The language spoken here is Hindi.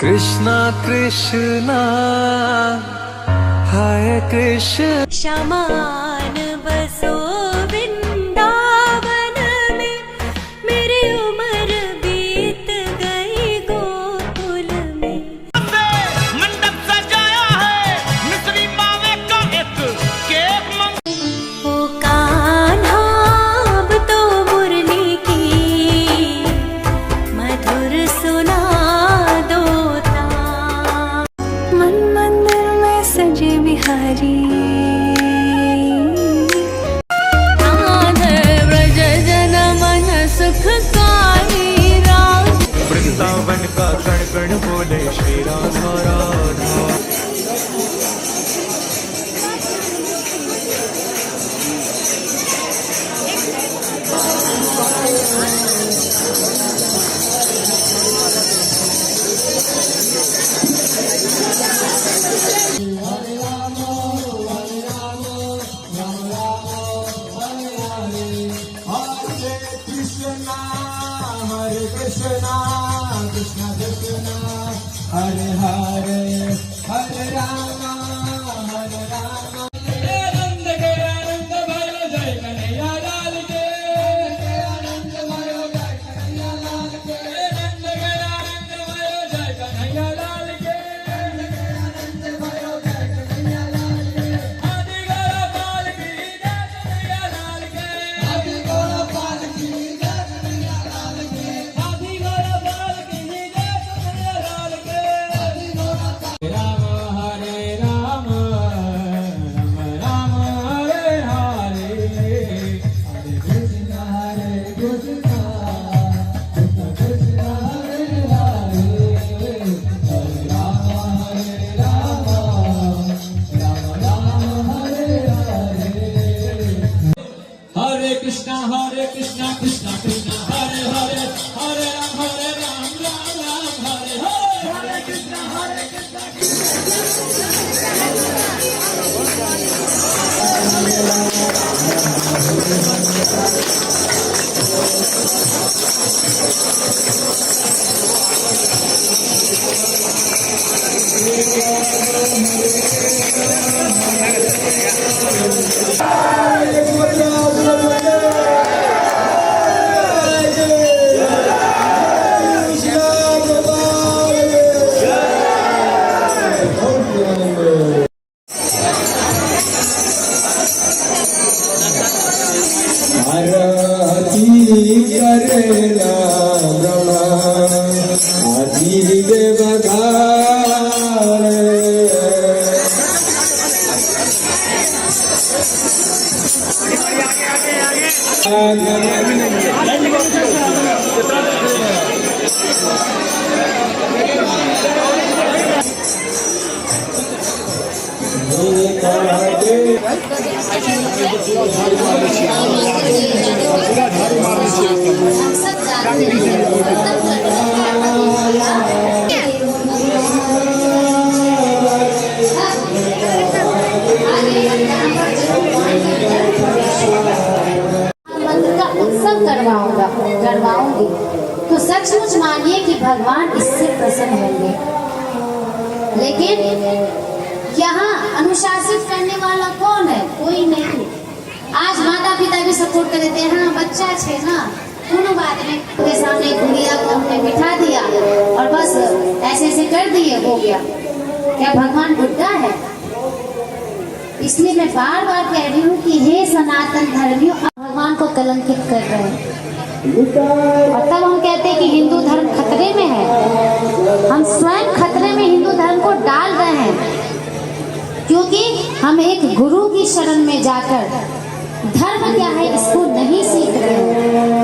कृष्णा कृष्णा हरे कृष्ण। शमान बसो वृंदावन में, मेरी उम्र बीत गई गोकुल में। मंडप सजाया है मिस्री मावे का एक केक ओ कान्हा अब तो मुरली की मधुर सुना दो तान। मन मंदिर में सजे बिहारी, वृंदावन का कण कण बोले श्री राधा राधा। कृष्ण कृष्ण हरे हरे हरे राम हरे राम। आनंद के आनंद भयो जय कन्हैया लाल के, आनंद भयो जय कन्हैया लाल के, आनंद के आनंद भयो जय कन्हैया लाल के, आनंद भयो जय कन्हैया लाल के। आदि गोपाल की जय कन्हैया लाल के, आदि गोपाल की जय कन्हैया लाल के, आदि गोपाल की जय कन्हैया लाल के, आदि गोपाल। राम हरे राम राम राम हरे हरे, हरे कृष्ण कृष्ण कृष्ण हरे हरे, हरे राम राम राम हरे हरे। हरे कृष्णा कृष्णा कृष्णा हरे हरे, हरे राम राम राम हरे हरे। हरे कृष्णा आरती करेला ब्रह्मा आदि देवतारे। करवाऊंगी तो सचमुच मानिए कि भगवान इससे प्रसन्न होंगे। लेकिन यहाँ अनुशासित करने वाला कौन है? कोई नहीं। आज माता पिता भी सपोर्ट कर देते हैं, हाँ बच्चा छे ना दोनों बात में उनके सामने गुड़िया को हमने बिठा दिया और बस ऐसे ऐसे कर दिए, हो गया। क्या भगवान बुद्धा है? इसलिए मैं बार बार कह रही हूँ कि हे सनातन धर्मियों, भगवान को कलंकित कर रहे हैं। और तब हम कहते हैं कि हिंदू धर्म खतरे में है। हम स्वयं खतरे में हिंदू धर्म को डाल रहे हैं, क्योंकि हम एक गुरु की शरण में जाकर धर्म क्या है इसको नहीं सीख रहे हैं।